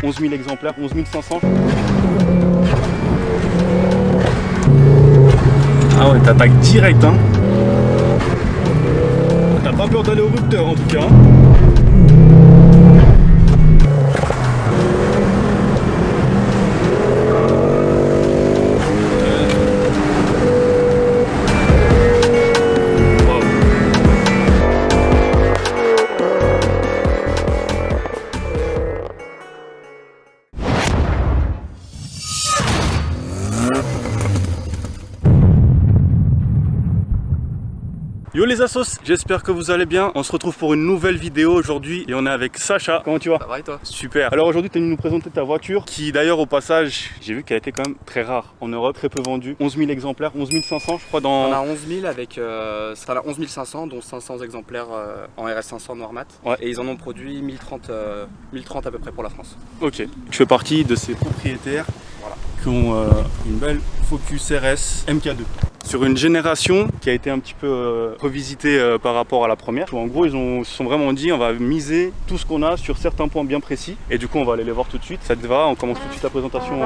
11 000 exemplaires, 11 500. Ah ouais, t'attaques direct, hein. T'as pas peur d'aller au rupteur en tout cas. Yo les assos, j'espère que vous allez bien. On se retrouve pour une nouvelle vidéo aujourd'hui et on est avec Sacha. Comment tu vas? Ça va et toi? Super. Alors aujourd'hui tu es venu nous présenter ta voiture qui d'ailleurs au passage, j'ai vu qu'elle était quand même très rare en Europe, très peu vendue. 11 000 exemplaires, 11 500 je crois dans... On a 11 000 avec 11 500 dont 500 exemplaires en RS500 noir mat. Ouais. Et ils en ont produit 1030 à peu près pour la France. Ok. Tu fais partie de ces propriétaires Voilà. qui ont une belle Focus RS MK2. Sur une génération qui a été un petit peu revisitée par rapport à la première. En gros, se sont vraiment dit on va miser tout ce qu'on a sur certains points bien précis. Et du coup, on va aller les voir tout de suite. Ça te va? On commence tout de suite la présentation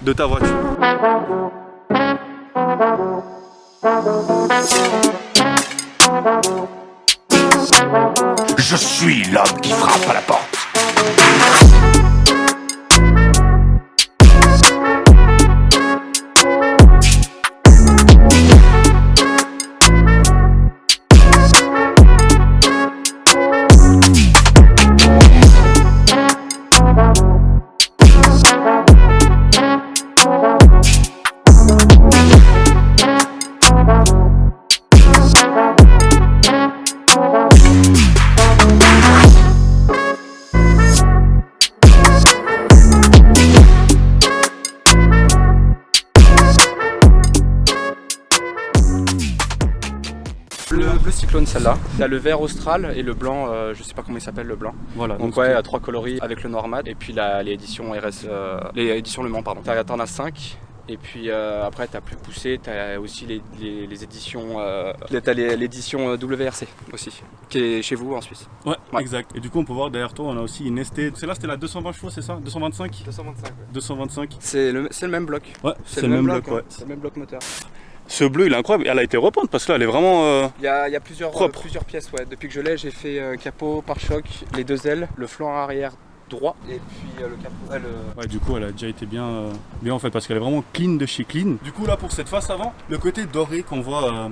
de ta voiture. Je suis l'homme qui frappe à la porte. Le bleu cyclone celle-là. Il y a le vert austral et le blanc, je sais pas comment il s'appelle le blanc. Voilà. Donc ouais, à 3 coloris avec le noir mat et puis les éditions RS, les éditions Le Mans pardon. T'en as 5. Et puis après t'as plus poussé, t'as aussi les éditions, t'as l'édition WRC aussi, qui est chez vous en Suisse. Ouais, exact. Et du coup on peut voir derrière toi on a aussi une ST. Celle-là c'était la 220 chevaux, c'est ça? 225? 225 ouais. 225. C'est le même bloc. Ouais, c'est le même bloc, hein. ouais. C'est le même bloc moteur. Ce bleu il est incroyable, elle a été repeinte parce que là elle est vraiment... Il y a plusieurs pièces, ouais. Depuis que je l'ai, j'ai fait capot, pare-choc, les deux ailes, le flanc arrière droit et puis le capot. Ouais, du coup elle a déjà été bien en fait parce qu'elle est vraiment clean de chez clean. Du coup là pour cette face avant, le côté doré qu'on voit,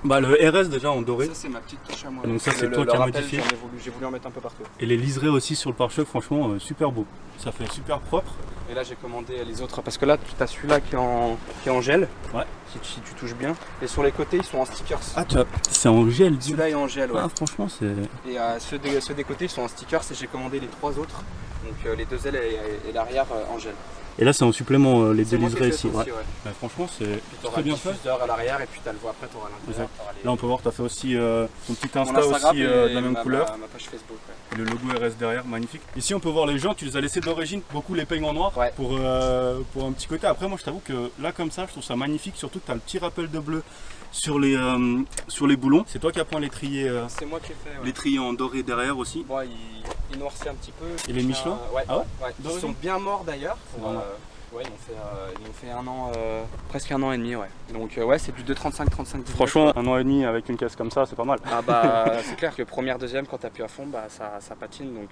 le RS déjà en doré. Ça c'est ma petite touche à moi. Donc ça c'est toi qui as modifié. J'ai voulu en mettre un peu partout. Et les liserés aussi sur le pare-choc, franchement super beau. Ça fait super propre. Et là j'ai commandé les autres parce que là tu as celui-là qui est en gel. Ouais. Si tu touches bien. Et sur les côtés ils sont en stickers. Ah c'est en gel. Celui-là est en gel, ouais. Ah franchement c'est... Et ceux des côtés ils sont en stickers et j'ai commandé les trois autres. Donc les deux ailes et l'arrière en gel. Et là c'est en supplément les deux moi qui ai liserés fait ici. ça aussi, Ouais. ouais. Bah, franchement c'est très bien fait. Diffuseur à l'arrière et puis tu as le voix après tu auras l'intérieur. Là on peut voir tu as fait aussi ton petit Mon Insta Instagram aussi et de la même couleur. Ma page Facebook. Ouais. Le logo RS derrière, magnifique. Ici on peut voir les gens, tu les as laissés d'origine, beaucoup les peignent en noir Ouais. pour un petit côté. Après moi je t'avoue que là comme ça je trouve ça magnifique, surtout que tu as le petit rappel de bleu sur les boulons. C'est toi qui as point l'étrier C'est moi qui ai fait. Ouais. l'étrier en doré derrière aussi. Bon, il noircit un petit peu. Et les Michelin ouais. Ah ouais, Ils sont bien morts d'ailleurs. Ouais, ils ont fait un an, presque un an et demi, ouais. Donc ouais, c'est du 2,35-35. Franchement, un an et demi avec une caisse comme ça, c'est pas mal. Ah bah c'est clair que première, deuxième, quand t'appuies à fond, bah ça patine, donc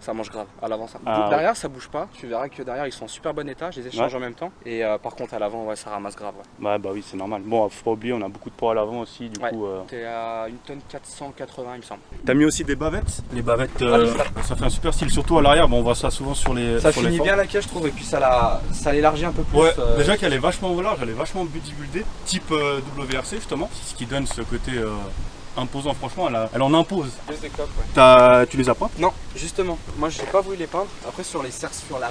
ça mange grave. À l'avant, ça. Derrière, ça bouge pas. Tu verras que derrière, ils sont en super bon état. Je les échange en même temps. Et par contre, à l'avant, ouais, ça ramasse grave. Ouais. Bah oui, c'est normal. Bon, faut pas oublier, on a beaucoup de poids à l'avant aussi, du coup. T'es à 1 tonne 480, il me semble. T'as mis aussi des bavettes. Les bavettes, ça fait un super style, surtout à l'arrière. Bon, on voit ça souvent sur les. Ça finit bien la caisse, je trouve, et puis ça l'élargit un peu plus. Ouais, déjà qu'elle est vachement large, elle est vachement bodybuildée, type WRC justement, ce qui donne ce côté imposant, franchement, elle en impose. Des copes, ouais. Tu les as pas? Non, justement, moi j'ai pas voulu les peindre. Après sur la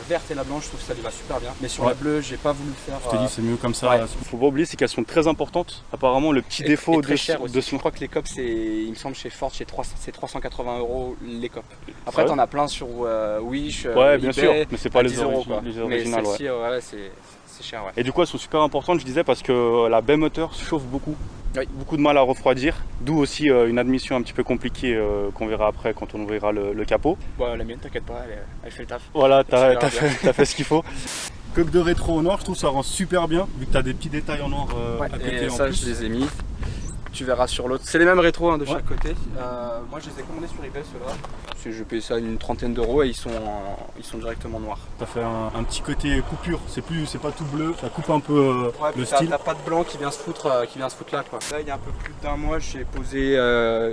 verte et la blanche, je trouve que ça lui va super bien. Mais sur la bleue, j'ai pas voulu le faire. Je te dis, c'est mieux comme ça. Ouais. Faut pas oublier, c'est qu'elles sont très importantes. Apparemment, le petit défaut très cher aussi. de Je crois que les copes, il me semble chez Ford, c'est 380 € les copes. Après, t'en as plein sur Wish, ouais, bien eBay, sûr, mais c'est pas les 10 €, quoi. originales. Mais celle-ci, ouais, c'est cher, ouais. Et du coup, elles sont super importantes, je disais, parce que la baie moteur chauffe beaucoup. Oui. beaucoup de mal à refroidir, d'où aussi une admission un petit peu compliquée qu'on verra après quand on ouvrira le capot. Bon, la mienne, t'inquiète pas, elle fait le taf. Voilà, Ça ira t'as fait ce qu'il faut. Coque de rétro au noir, je trouve ça rend super bien, vu que t'as des petits détails en noir Ouais, à côté et en ça, plus. je les ai mis. Tu verras sur l'autre. C'est les mêmes rétros hein, de chaque côté. Moi, je les ai commandés sur eBay, ceux-là. Je paye ça une trentaine d'euros et ils sont directement noirs. Ça fait un petit côté coupure, c'est pas tout bleu, ça coupe un peu le style. T'as pas de blanc qui vient se foutre là quoi. Là il y a un peu plus d'un mois j'ai posé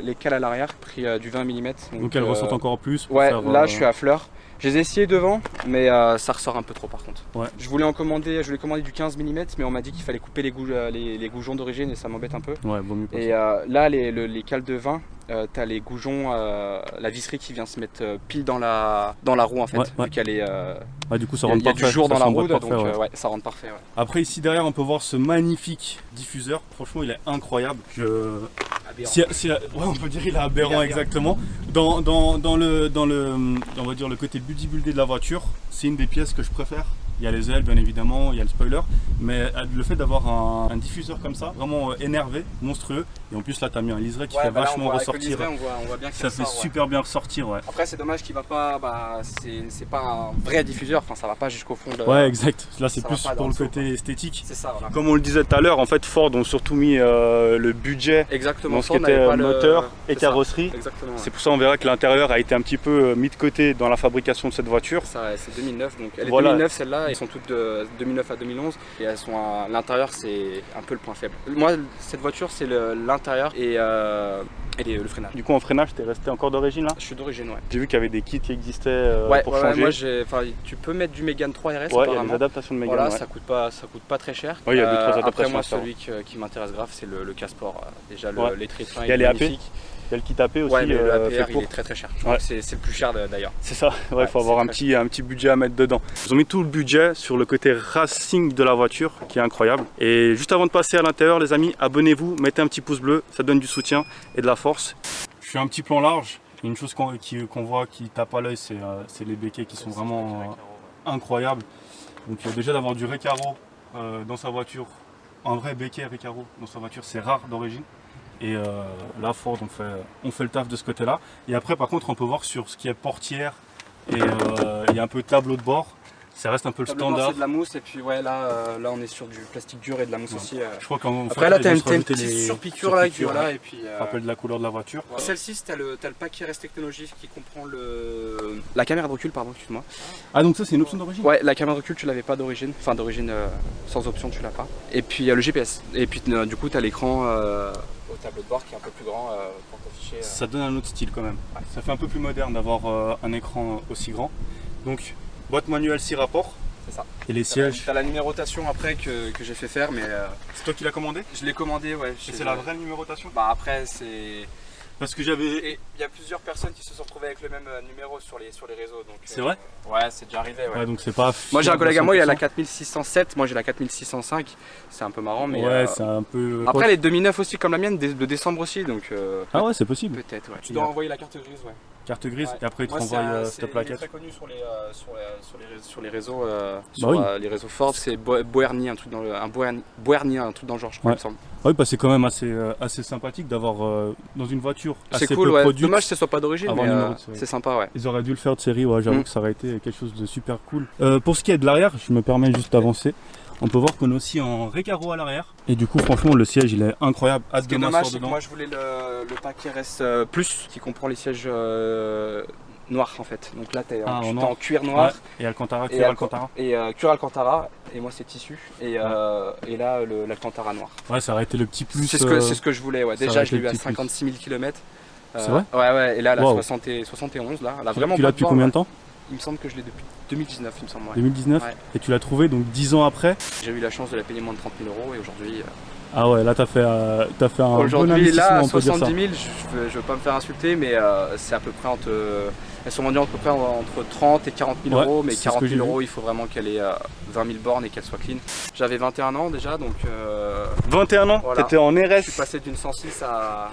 les cales à l'arrière, pris du 20 mm. Donc elles ressortent encore plus. Ouais, faire, là je suis à fleur. Je les ai essayés devant, mais ça ressort un peu trop par contre. Ouais. Je voulais commander du 15 mm, mais on m'a dit qu'il fallait couper les goujons d'origine et ça m'embête un peu. Ouais, vaut mieux pas. Et là, les cales de 20, t'as les goujons, la visserie qui vient se mettre pile dans la roue en fait. Ouais. Vu qu'elle est. Du coup, ça Il rentre y a parfait. du jour dans la roue, parfait, donc ouais. ouais, ça rentre parfait. Ouais. Après, ici derrière, on peut voir ce magnifique diffuseur. Franchement, il est incroyable. Ouais, on peut dire il est aberrant, exactement. Dans le, on va dire le côté bodybuildé de la voiture, c'est une des pièces que je préfère. Il y a les ailes bien évidemment, il y a le spoiler, mais le fait d'avoir un diffuseur comme ça, vraiment énervé, monstrueux, et en plus là tu as mis un liseré qui fait vachement ressortir, on voit bien ça fait super bien ressortir. Ouais. Après c'est dommage qu'il va pas, c'est pas un vrai diffuseur, enfin ça va pas jusqu'au fond de... Ouais exact, là c'est ça plus va pas pour dans le le côté dessous, esthétique. C'est ça, voilà. Comme on le disait tout à l'heure, en fait Ford ont surtout mis le budget Exactement, dans ce qui était moteur et carrosserie. Exactement. C'est pour ça on verra que l'intérieur a été un petit peu mis de côté dans la fabrication de cette voiture. Ça, c'est 2009, donc elle est Voilà. 2009 celle-là, elles sont toutes de 2009 à 2011 et elles sont à l'intérieur, c'est un peu le point faible. Moi cette voiture c'est l'intérieur et le freinage. Du coup en freinage t'es resté encore d'origine là? Je suis d'origine, ouais. J'ai vu qu'il y avait des kits qui existaient pour changer. Moi tu peux mettre du Mégane 3 RS Ouais, il y a apparemment. des adaptations de Mégane. Voilà, ouais. ça coûte pas très cher. Ouais, il y a deux, trois Après adaptations moi à faire. celui qui m'intéresse grave c'est le Casport. Déjà Ouais. l'étrier Il y a les AP. magnifique. Il y a le kit AP aussi. Ouais, mais le fait APR pour. il est très très cher. Ouais. C'est le plus cher d'ailleurs. C'est ça, ouais, faut avoir un petit budget à mettre dedans. Ils ont mis tout le budget sur le côté racing de la voiture qui est incroyable. Et juste avant de passer à l'intérieur les amis, abonnez-vous, mettez un petit pouce bleu, ça donne du soutien et de la force. Je fais un petit plan large. Une chose qu'on voit qui tape à l'œil, c'est les béquets qui sont vraiment incroyables. Donc déjà d'avoir du Recaro dans sa voiture, un vrai béquet Recaro dans sa voiture, c'est rare d'origine. Et là, Ford, on fait le taf de ce côté-là. Et après, par contre, on peut voir sur ce qui est portière et il y a un peu de tableau de bord. Ça reste un peu le standard. C'est de la mousse et puis ouais là on est sur du plastique dur et de la mousse aussi. Je crois qu'en Après là t'as une petite petite surpiqûre là et puis voilà et puis. Rappelle de la couleur de la voiture. Ouais. Celle-ci t'as le paquet RS Technologies qui comprend la caméra de recul pardon excuse-moi. Ah donc ça c'est une option d'origine? Ouais la caméra de recul tu l'avais pas d'origine, enfin d'origine sans option tu l'as pas. Et puis le GPS et puis du coup t'as l'écran au tableau de bord qui est un peu plus grand pour t'afficher. Ça donne un autre style quand même. Ouais. Ça fait un peu plus moderne d'avoir un écran aussi grand. Donc boîte manuelle 6 rapports. C'est ça. Et les sièges. T'as la numérotation après que j'ai fait faire mais. C'est toi qui l'as commandé? Je l'ai commandé ouais. Et c'est la vraie numérotation? Bah après c'est. Parce que j'avais. Et il y a plusieurs personnes qui se sont retrouvées avec le même numéro sur les réseaux. C'est vrai? Ouais, c'est déjà arrivé. Ouais. Ouais, donc c'est pas. Moi j'ai un collègue à moi, il a la 4607, moi j'ai la 4605. C'est un peu marrant, mais. Ouais, c'est un peu. Après, les 2009 aussi, comme la mienne, de décembre aussi, donc. Ah ouais, c'est possible. Peut-être, ouais. Tu dois envoyer la carte grise, ouais. Carte grise, Ouais. et après ils te Moi, renvoient ta plaquette. Il est très connu sur les réseaux, oui. les réseaux Ford, c'est Boerny, un truc dans le, un Boerny, un truc dans le genre, je crois, Ouais. il me semble. Oui, bah c'est quand même assez sympathique d'avoir dans une voiture assez C'est cool, peu ouais. produite. Dommage que ce soit pas d'origine, avoir mais un numéro de série. c'est sympa, ouais. Ils auraient dû le faire de série, ouais, j'avoue Mm. que ça aurait été quelque chose de super cool. Pour ce qui est de l'arrière, je me permets juste d'avancer. On peut voir qu'on est aussi en Recaro à l'arrière. Et du coup, franchement, le siège il est incroyable. Hâte Ce qui de est dommage, m'asseoir c'est que dedans. moi je voulais le paquet RS Plus qui comprend les sièges noirs en fait. Donc là, t'es en en cuir noir. Ouais. Et Alcantara, Et cuir Alcantara. Et cuir Alcantara, et moi c'est tissu, et là l'Alcantara noir. Ouais, ça aurait été le petit plus. C'est ce que je voulais, ouais. ça Déjà aurait je l'ai été eu à le petit plus. 56 000 km. C'est vrai? Ouais, et là elle a Wow. 71 là. Elle a vraiment Tu pas l'as de depuis bord, combien là. de temps? Il me semble que je l'ai depuis 2019, il me semble. Ouais. 2019. Ouais. Et tu l'as trouvé donc 10 ans après. J'ai eu la chance de la payer moins de 30 000 € et aujourd'hui. Ah ouais, là t'as fait un bon Aujourd'hui investissement, là, on peut dire ça. 70 000, je veux pas me faire insulter, mais c'est à peu près entre. Elles sont vendues à peu près entre 30 et 40 000 Ouais, €, mais c'est ce 40 que j'ai 000 vu. €, il faut vraiment qu'elle ait 20 000 bornes et qu'elle soit clean. J'avais 21 ans déjà, donc 21 ans, Voilà. t'étais en je RS. suis passé d'une 106 à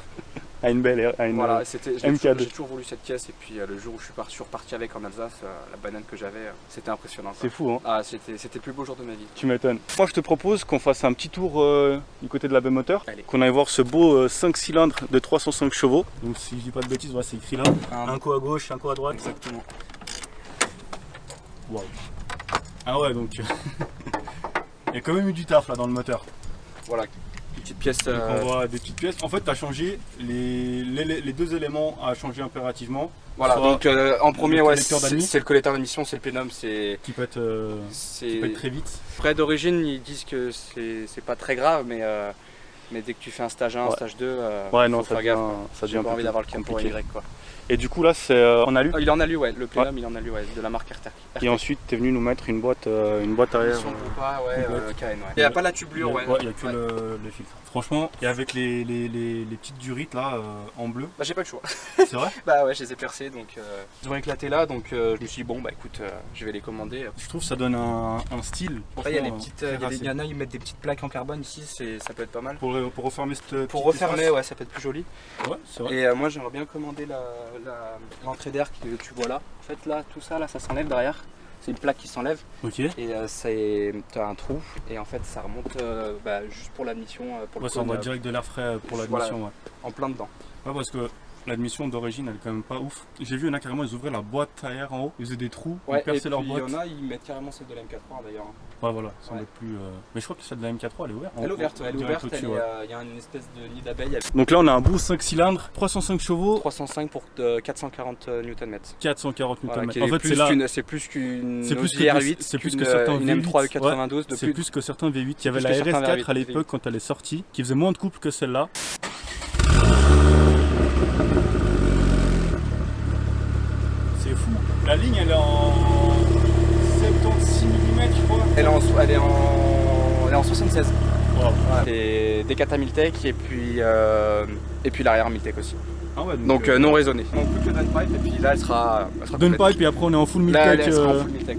à une belle, à une Voilà, MK2. j'ai toujours voulu cette caisse et puis le jour où je suis reparti avec en Alsace, la banane que j'avais, c'était impressionnant. C'est fou, hein. Ah, c'était le plus beau jour de ma vie. Tu m'étonnes. Moi, je te propose qu'on fasse un petit tour du côté de la baie moteur, Allez. qu'on aille voir ce beau 5 cylindres de 305 chevaux. Donc, si je dis pas de bêtises, voilà, c'est écrit là. Un coup à gauche, un coup à droite. Exactement. Waouh. Ah ouais, donc il y a quand même eu du taf là dans le moteur. Voilà, une petite pièce. Donc on voit des petites pièces. En fait, tu as changé les deux éléments à changer impérativement. Voilà, Soit donc en premier, le ouais, collecteur d'admis. c'est le collecteur d'émission, c'est le plénum, Qui peut être très vite. Après, d'origine, ils disent que c'est pas très grave, mais dès que tu fais un stage 1, un Ouais. stage 2, Ouais, non, faut ça faire devient, gaffe. ça devient J'ai un pas peu envie d'avoir le cap pour compliqué. Y, quoi. Et du coup, là, c'est en alu. Il en a lu, ouais, le plénum, il en a lu, ouais, de la marque RT. Et ensuite, tu es venu nous mettre une boîte arrière. Son compas, ouais, complète. KN, ouais. Il n'y a pas la tublure, ouais. Il n'y a que le filtre. Franchement, et avec les petites durites là en bleu, Bah, j'ai pas le choix. c'est vrai. Bah ouais, je les ai percés, donc ils ont éclaté là, donc je me suis dit, bon, bah écoute, je vais les commander. Je trouve que ça donne un style. Après, il y a des franchement, petites, très racé. il y en a, ils mettent des petites plaques en carbone ici, ça peut être pas mal. Pour refermer cette Pour petite refermer, espace. ouais, ça peut être plus joli. Ouais, c'est vrai. Et moi, j'aimerais bien commander l'entrée d'air que tu vois là. En fait, là, tout ça, là, ça s'enlève derrière. C'est une plaque qui s'enlève Ok. et t'as un trou et en fait ça remonte juste pour l'admission, pour Ouais, le ça envoie cône, direct de l'air frais pour l'admission. Voilà. Ouais. en plein dedans. Ouais, parce que l'admission d'origine elle est quand même pas ouf. J'ai vu, il y en a carrément, ils ouvraient la boîte à air en haut, ils faisaient des trous, Ouais, ils et perçaient leur puis il boîte. y en a, ils mettent carrément celle de la M4 d'ailleurs. Ouais, voilà, ça Ouais. doit être plus. Mais je crois que celle de la M4 elle est ouverte. Elle est ouverte, Direct il au-dessus, ouais. y a une espèce de nid d'abeille. Donc là, on a un beau 5 cylindres, 305 chevaux, 305 pour 440 Nm. 440 Voilà, Nm. qui est En fait, plus c'est là. c'est plus qu'une C'est plus que Audi des- R8, c'est plus qu'une, que certains une V8, M3 E92 de C'est plus. plus que certains V8. Il y avait plus la que certains RS4 à V8. l'époque quand elle est sortie, qui faisait moins de couple que celle-là. C'est fou. La ligne elle est en 76 mm je crois. Elle est en 76. Wow. C'est des 4 à Miltech et puis l'arrière Miltech aussi. Ah ouais, Donc non raisonné. Donc plus que Dunpipe et puis là elle sera Donne complète. pas et puis après on est en full Là, Miltech. elle sera en full Miltech.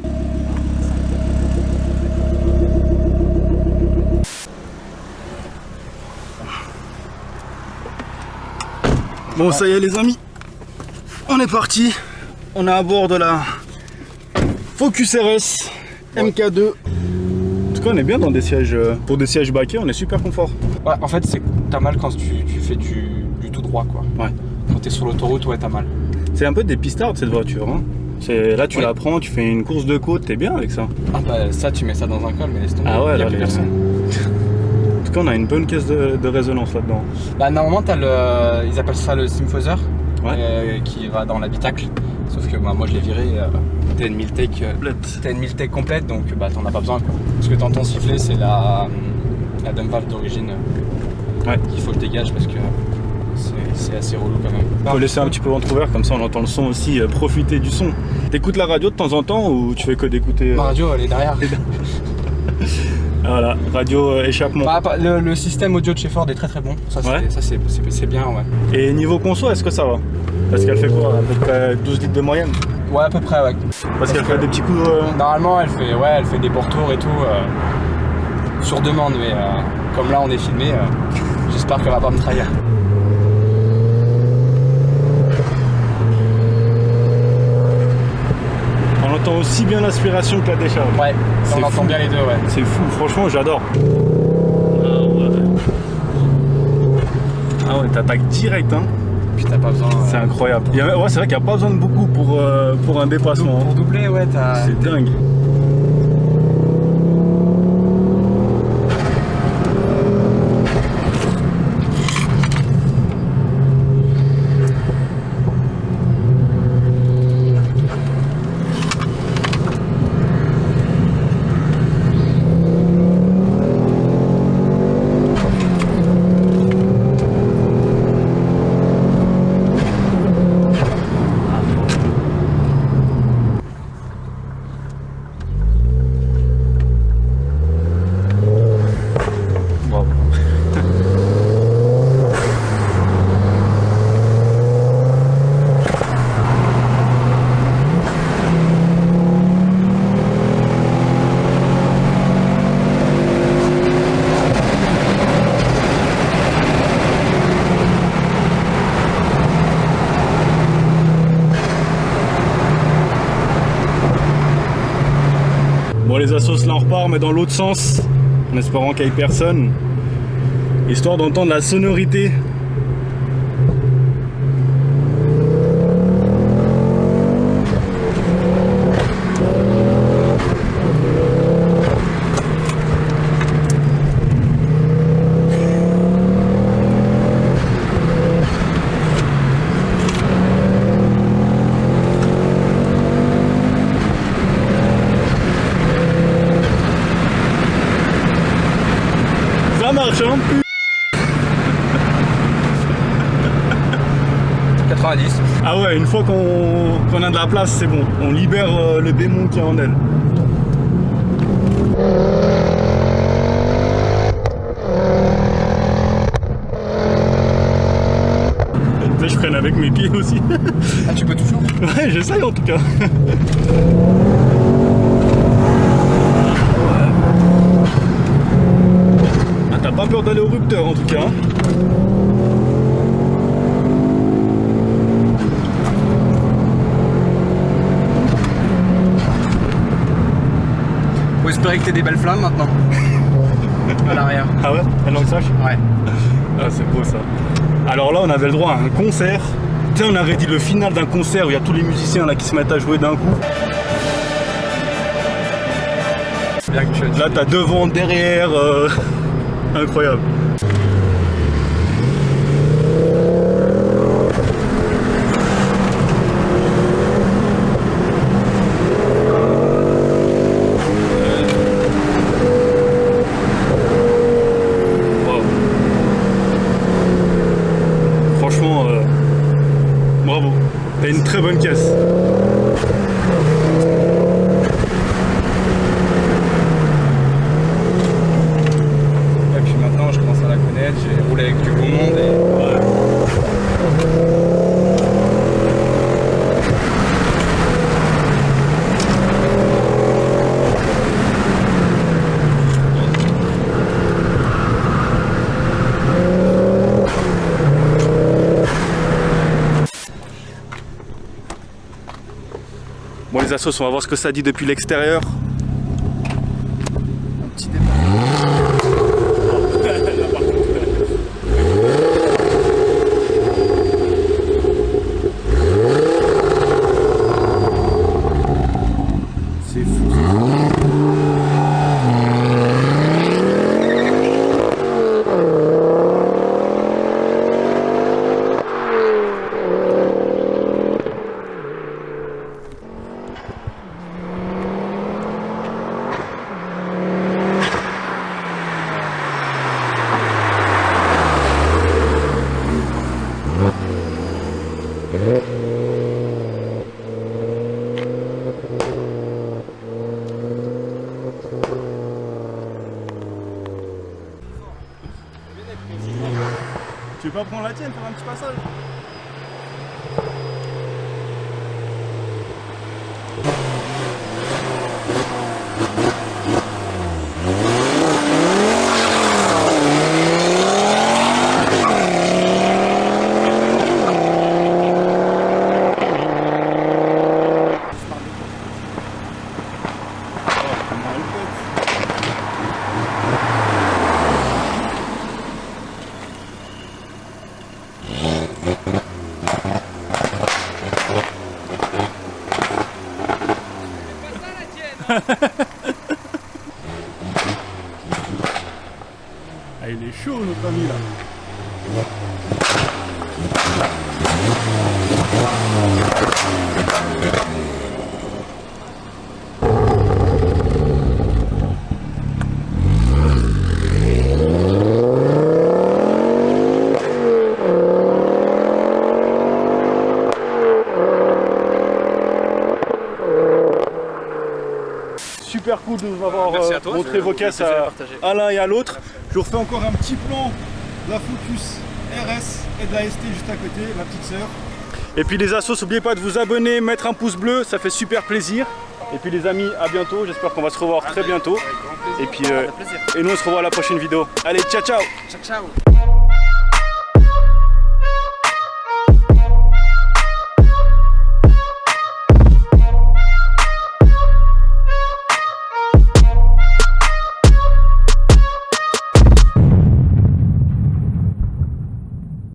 Bon ça y est les amis, on est parti. On est à bord de la Focus RS MK2. En tout cas on est bien dans des sièges, pour des sièges baquets on est super confort. Ouais, en fait c'est t'as mal quand tu fais du tout droit quoi. Ouais. Quand t'es sur l'autoroute, ouais t'as mal. C'est un peu des pistards cette voiture. Hein. Là tu Oui. la prends, tu fais une course de côte, t'es bien avec ça. Ah bah ça tu mets ça dans un col mais laisse tomber. Ah ouais, y a là, plus les- personne. En tout cas on a une bonne caisse de résonance là-dedans. Bah normalement ils appellent ça le Symfoser Ouais. qui va dans l'habitacle. Sauf que bah, moi je l'ai viré, t'as une Miltech Complète. complète donc bah t'en as pas besoin quoi. Parce que dans ton sifflet c'est la dump valve d'origine Ouais. qu'il faut que je dégage parce que c'est assez relou quand même. Faut laisser un petit peu entrouvert comme ça on entend le son aussi, profiter du son. T'écoutes la radio de temps en temps ou tu fais que d'écouter Ma radio elle est derrière. Voilà, radio échappement. Bah, le système audio de chez Ford est très très bon. Ça Ouais. c'est bien ouais. Et niveau conso, est-ce que ça va? Parce qu'elle fait quoi? À peu près 12 litres de moyenne? Ouais à peu près ouais. Parce qu'elle fait des petits coups. Normalement elle fait des pourtours et tout sur demande mais comme là on est filmé, j'espère qu'elle va pas me trahir. On entend aussi bien l'aspiration que la décharge. Ouais, C'est on entend fou. bien les deux ouais. C'est fou, franchement j'adore. Ah ouais, t'attaques direct hein. Puis t'as pas besoin. C'est incroyable. Ouais, c'est vrai qu'il n'y a pas besoin de beaucoup pour un dépassement. Pour doubler ouais t'as. C'est dingue. Assos là on repart mais dans l'autre sens, en espérant qu'il n'y ait personne, histoire d'entendre la sonorité. Ça marche hein. 90. Ah ouais, une fois qu'on a de la place, c'est bon. On libère le démon qui est en elle. Je freine avec mes pieds aussi. Ah, tu peux toujours? Ouais, j'essaye en tout cas. Ah, t'as pas peur d'aller au rupteur en tout cas. Hein. Faut espérer que t'aies des belles flammes maintenant. À l'arrière. Ah ouais? Elle sache. Ouais. Ah, c'est beau ça. Alors là, on avait le droit à un concert. Tu sais, on aurait dit le final d'un concert où il y a tous les musiciens là qui se mettent à jouer d'un coup. Bien que tu as dit. Là, t'as devant, derrière. Incroyable. Franchement, bravo. T'as une très bonne caisse. Et puis maintenant, je commence à la connaître. J'ai roulé avec du beau monde et. Ouais. Bon les assos, on va voir ce que ça dit depuis l'extérieur. Un petit départ. C'est fou. Tu veux pas prendre la tienne, faire un petit passage? Ah, il est chaud notre ami là. Super cool de nous avoir Merci à toi, montré vos caisses à l'un et à l'autre. Je vous refais encore un petit plan de la Focus RS et de la ST juste à côté, ma petite sœur. Et puis les assos, n'oubliez pas de vous abonner, mettre un pouce bleu, ça fait super plaisir. Et puis les amis, à bientôt, j'espère qu'on va se revoir très bientôt. Et puis et nous on se revoit à la prochaine vidéo. Allez, ciao ciao. Ciao ciao.